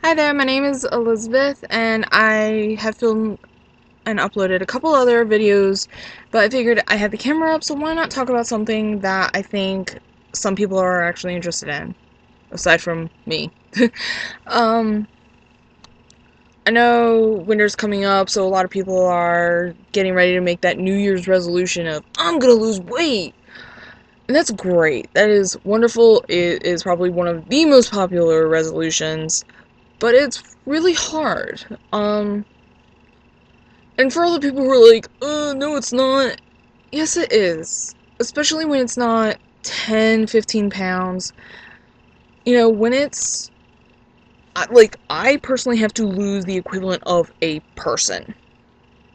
Hi there, my name is Elizabeth, and I have filmed and uploaded a couple other videos, but I figured I had the camera up, so why not talk about something that I think some people are actually interested in, aside from me. um, I know winter's coming up, so a lot of people are getting ready to make that New Year's resolution of, I'm gonna lose weight! And that's great. That is wonderful. It is probably one of the most popular resolutions, but it's really hard. And for all the people who are like, no, it's not. Yes, it is. Especially when it's not 10, 15 pounds. You know, when it's, like, I personally have to lose the equivalent of a person.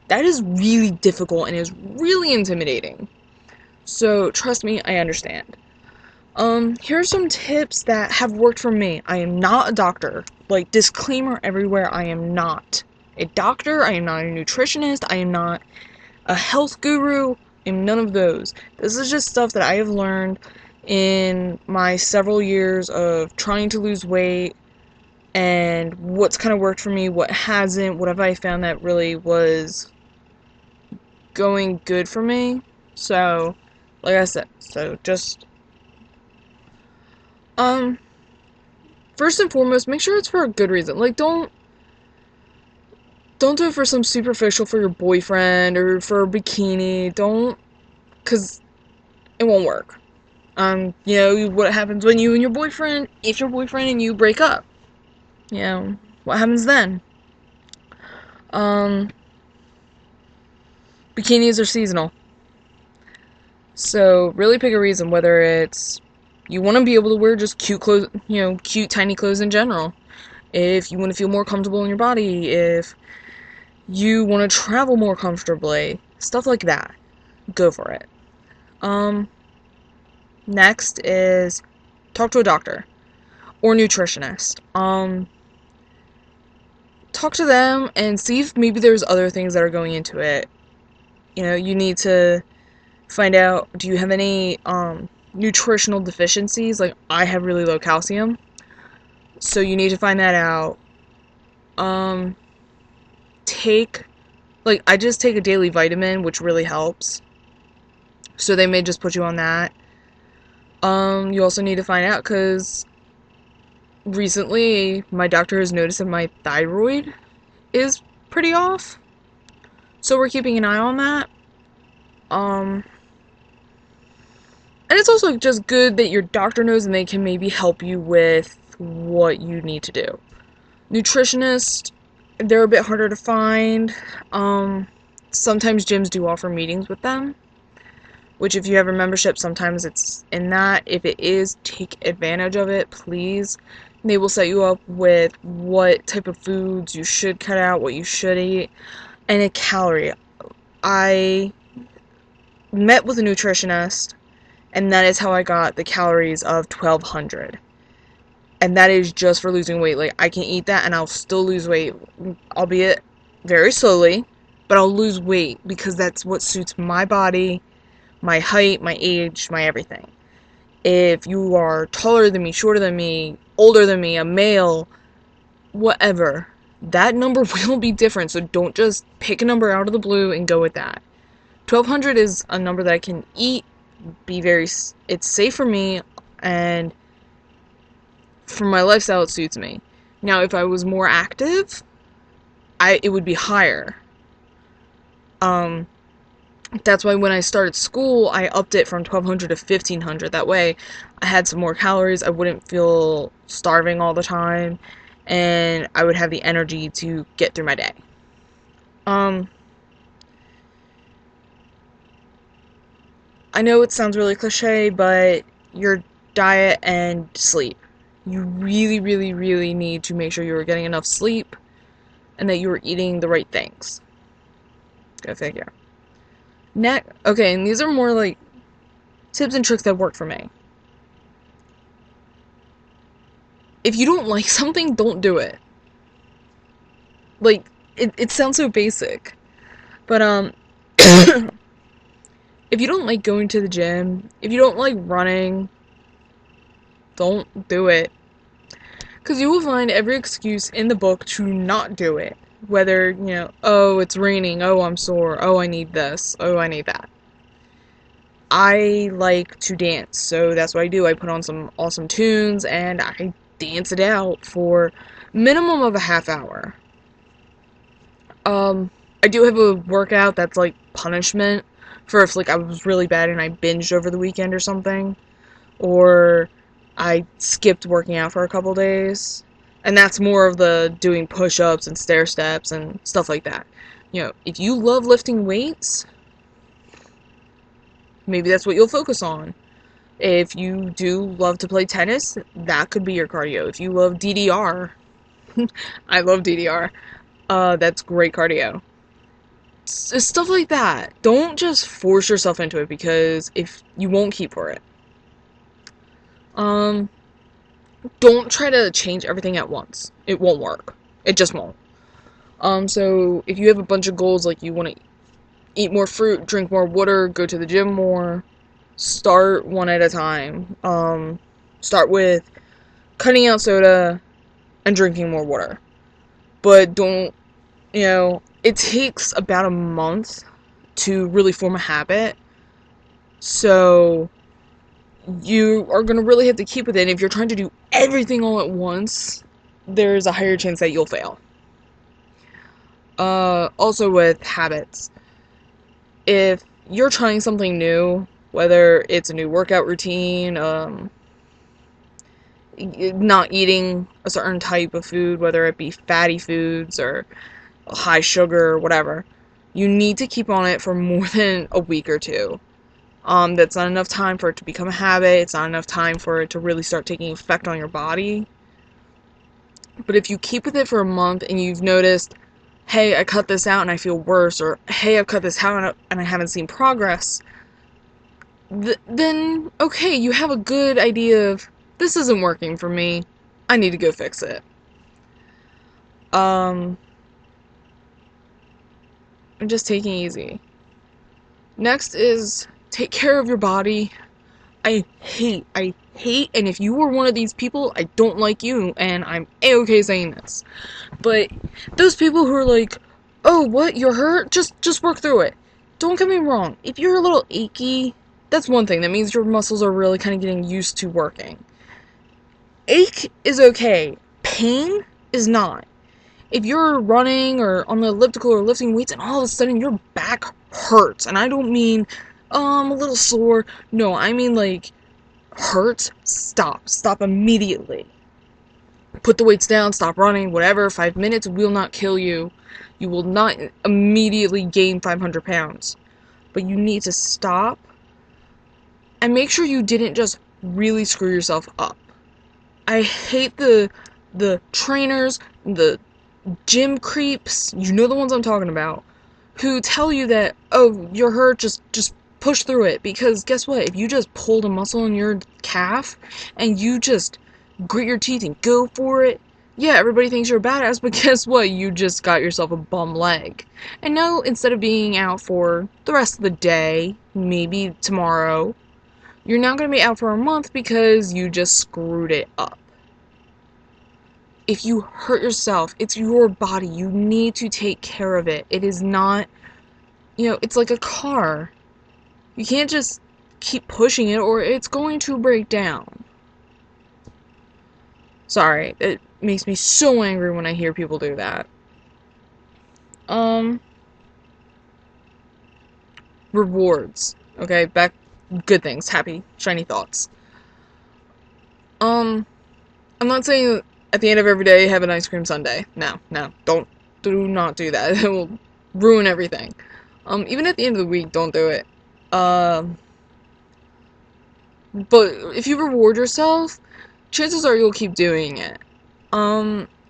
That is really difficult and is really intimidating. So, trust me, I understand. Here are some tips that have worked for me. I am not a doctor. Like, disclaimer everywhere, I am not a doctor, I am not a nutritionist, I am not a health guru, I am none of those. This is just stuff that I have learned in my several years of trying to lose weight and what's kind of worked for me, what hasn't, what have I found that really was going good for me. So, like I said, um, first and foremost, make sure it's for a good reason. Like, don't do it for some superficial for your boyfriend or for a bikini. Don't, because it won't work. You know, what happens when you and your boyfriend, if your boyfriend and you break up? You know, what happens then? Um, Bikinis are seasonal. So, really pick a reason, whether it's you want to be able to wear just cute clothes, you know, cute, tiny clothes in general. If you want to feel more comfortable in your body, if you want to travel more comfortably, stuff like that. Go for it. Um, Next is talk to a doctor or nutritionist. Talk to them and see if maybe there's other things that are going into it. You know, you need to find out, do you have any nutritional deficiencies? Like, I have really low calcium, so you need to find that out. Um, take, like, I just take a daily vitamin, which really helps. So they may just put you on that. You also need to find out, because recently my doctor has noticed that my thyroid is pretty off. So we're keeping an eye on that. Um, and it's also just good that your doctor knows and they can maybe help you with what you need to do. Nutritionists, they're a bit harder to find. Sometimes gyms do offer meetings with them, which if you have a membership, sometimes it's in that. If it is, take advantage of it, please. They will set you up with what type of foods you should cut out, what you should eat, and a calorie. I met with a nutritionist, and that is how I got the calories of 1200. And that is just for losing weight. Like, I can eat that and I'll still lose weight, albeit very slowly, but I'll lose weight because that's what suits my body, my height, my age, my everything. If you are taller than me, shorter than me, older than me, a male, whatever, that number will be different. So don't just pick a number out of the blue and go with that. 1200 is a number that I can eat, it's safe for me, and for my lifestyle it suits me. Now, if I was more active, it would be higher. Um, that's why when I started school, I upped it from 1200 to 1500. That way, I had some more calories, I wouldn't feel starving all the time, and I would have the energy to get through my day. Um, I know it sounds really cliche, but your diet and sleep. You really, really, really need to make sure you're getting enough sleep and that you're eating the right things. Go figure. Okay, and these are more like tips and tricks that work for me. If you don't like something, don't do it. Like, it sounds so basic. But, if you don't like going to the gym, if you don't like running, don't do it. Because you will find every excuse in the book to not do it. Whether, oh, it's raining, oh, I'm sore, oh, I need this, oh, I need that. I like to dance, so that's what I do. I put on some awesome tunes and I dance it out for minimum of a half hour. I do have a workout that's like punishment for if like I was really bad and I binged over the weekend or something, or I skipped working out for a couple days. And that's more of the doing push-ups and stair steps and stuff like that. If you love lifting weights, maybe that's what you'll focus on. If you do love to play tennis, that could be your cardio. If you love DDR, I love DDR, that's great cardio. Stuff like that. Don't just force yourself into it because if you won't keep for it. Don't try to change everything at once. It won't work. It just won't. So if you have a bunch of goals, like you want to eat more fruit, drink more water, go to the gym more, start one at a time. Start with cutting out soda and drinking more water. But don't, it takes about a month to really form a habit. So you are going to really have to keep with it. And if you're trying to do everything all at once, there's a higher chance that you'll fail. Also with habits, if you're trying something new, whether it's a new workout routine, not eating a certain type of food, whether it be fatty foods or high sugar or whatever, you need to keep on it for more than a week or two. That's not enough time for it to become a habit. It's not enough time for it to really start taking effect on your body. But if you keep with it for a month and you've noticed, hey, I cut this out and I feel worse, or hey, I've cut this out and I haven't seen progress, then, okay, you have a good idea of, this isn't working for me, I need to go fix it. I'm just taking it easy. Next is, take care of your body. I hate, and if you were one of these people, I don't like you, and I'm A-okay saying this. But those people who are like, oh, what, you're hurt? Just work through it. Don't get me wrong. If you're a little achy, that's one thing. That means your muscles are really kind of getting used to working. Ache is okay. Pain is not. If you're running or on the elliptical or lifting weights and all of a sudden your back hurts, and I don't mean, I'm a little sore. No, I mean like, hurts, stop. Stop immediately. Put the weights down, stop running, whatever. 5 minutes will not kill you. You will not immediately gain 500 pounds. But you need to stop and make sure you didn't just really screw yourself up. I hate the trainers, the gym creeps, you know the ones I'm talking about, who tell you that, oh, you're hurt, just push through it. Because guess what? If you just pulled a muscle in your calf and you just grit your teeth and go for it, yeah, everybody thinks you're a badass, but guess what? You just got yourself a bum leg. And now, instead of being out for the rest of the day, maybe tomorrow, you're now going to be out for a month because you just screwed it up. If you hurt yourself, it's your body. You need to take care of it. It is not, it's like a car. You can't just keep pushing it or it's going to break down. Sorry, it makes me so angry when I hear people do that. Rewards. Okay, back, good things, happy, shiny thoughts. I'm not saying at the end of every day have an ice cream sundae. No, do not do that. It will ruin everything. Even at the end of the week, don't do it. But if you reward yourself, chances are you'll keep doing it.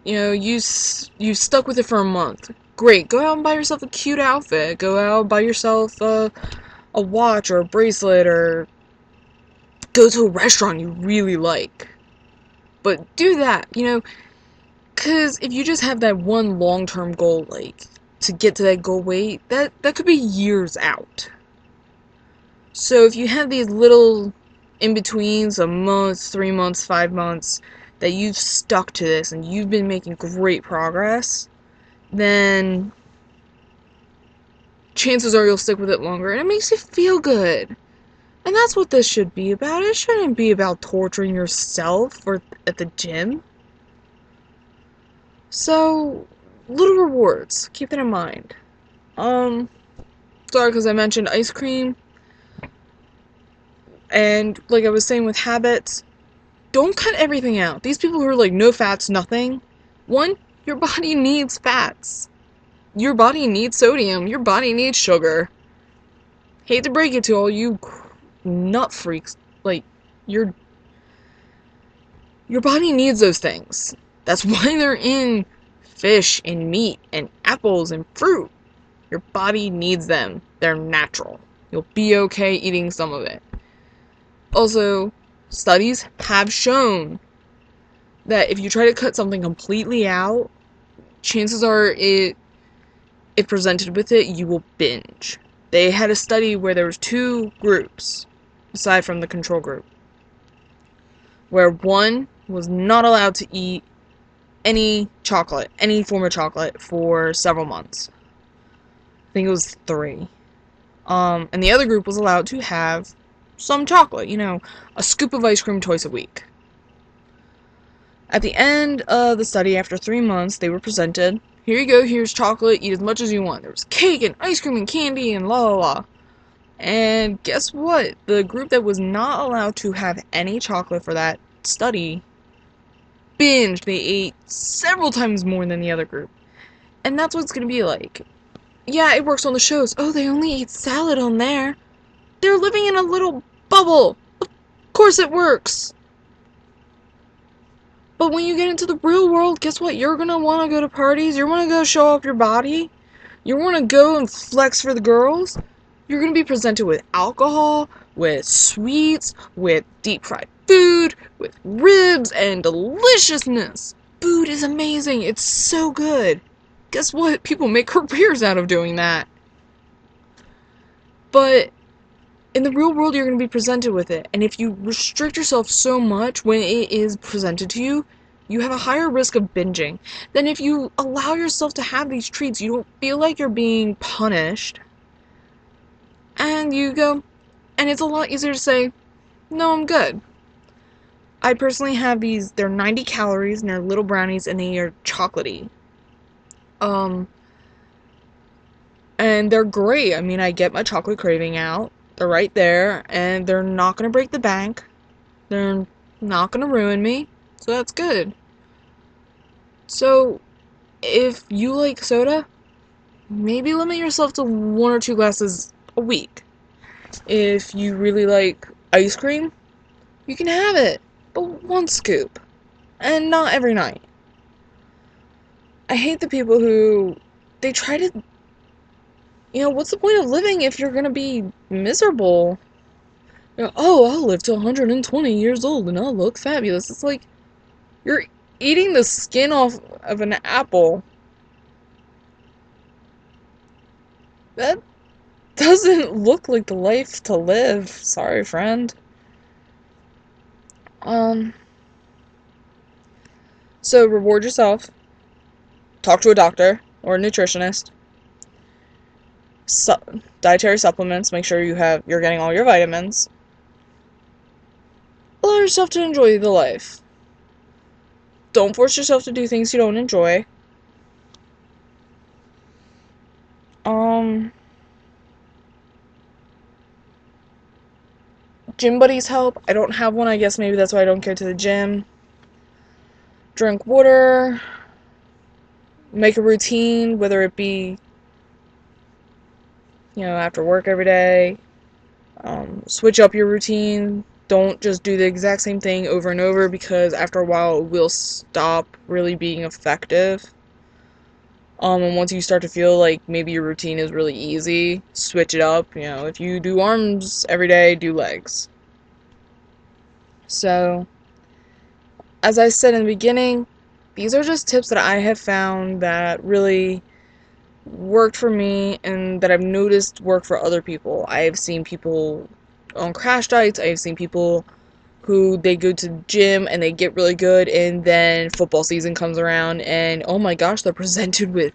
You stuck with it for a month. Great, go out and buy yourself a cute outfit. Go out and buy yourself a watch or a bracelet, or go to a restaurant you really like. But do that, because if you just have that one long-term goal, like, to get to that goal weight, that could be years out. So if you have these little in-betweens, a month, 3 months, 5 months, that you've stuck to this and you've been making great progress, then chances are you'll stick with it longer, and it makes you feel good. And that's what this should be about. It shouldn't be about torturing yourself or at the gym. So, little rewards. Keep that in mind. Sorry, because I mentioned ice cream. And like I was saying with habits, don't cut everything out. These people who are like, no fats, nothing. One, your body needs fats. Your body needs sodium. Your body needs sugar. Hate to break it to all you nut freaks. Like, your body needs those things. That's why they're in fish and meat and apples and fruit. Your body needs them. They're natural. You'll be okay eating some of it. Also, studies have shown that if you try to cut something completely out, chances are if presented with it, you will binge. They had a study where there was 2 groups, aside from the control group, where one was not allowed to eat any chocolate, any form of chocolate, for several months. I think it was 3. And the other group was allowed to have some chocolate, a scoop of ice cream twice a week. At the end of the study, after 3 months, they were presented, here you go, here's chocolate, eat as much as you want. There was cake and ice cream and candy and la la la. And guess what? The group that was not allowed to have any chocolate for that study binged. They ate several times more than the other group. And that's what it's going to be like. Yeah, it works on the shows. Oh, they only eat salad on there. They're living in a little bubble. Of course it works. But when you get into the real world, guess what? You're going to want to go to parties. You're going to go show off your body. You want to go and flex for the girls. You're going to be presented with alcohol, with sweets, with deep fried food, with ribs and deliciousness. Food is amazing. It's so good. Guess what? People make careers out of doing that. But in the real world, you're going to be presented with it. And if you restrict yourself so much when it is presented to you, you have a higher risk of binging than if you allow yourself to have these treats. You don't feel like you're being punished. And you go, and it's a lot easier to say, no, I'm good. I personally have these, they're 90 calories, and they're little brownies, and they are chocolatey. And they're great. I mean, I get my chocolate craving out. They're right there, and they're not going to break the bank. They're not going to ruin me, so that's good. So, if you like soda, maybe limit yourself to 1 or 2 glasses a week. If you really like ice cream, you can have it, but 1 scoop, and not every night. I hate the people who, they try to, what's the point of living if you're gonna be miserable? Oh, I'll live to 120 years old and I'll look fabulous. It's like, you're eating the skin off of an apple. That doesn't look like the life to live. Sorry, friend. So reward yourself. Talk to a doctor or a nutritionist. Dietary supplements. Make sure you're getting all your vitamins. Allow yourself to enjoy the life. Don't force yourself to do things you don't enjoy. Gym buddies help. I don't have one. I guess maybe that's why I don't go to the gym. Drink water. Make a routine, whether it be, after work every day. Switch up your routine. Don't just do the exact same thing over and over, because after a while it will stop really being effective. And once you start to feel like maybe your routine is really easy, switch it up. If you do arms every day, do legs. So, as I said in the beginning, these are just tips that I have found that really worked for me and that I've noticed work for other people. I have seen people on crash diets. I have seen people who they go to the gym and they get really good, and then football season comes around and oh my gosh, they're presented with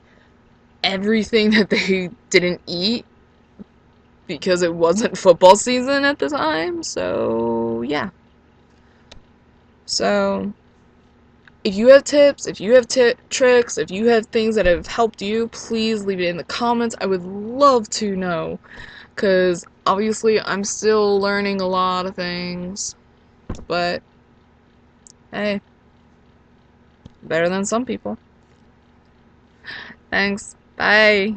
everything that they didn't eat because it wasn't football season at the time. So, yeah. So, if you have tips, if you have tricks, if you have things that have helped you, please leave it in the comments. I would love to know, because obviously I'm still learning a lot of things, but hey, better than some people. Thanks. Bye.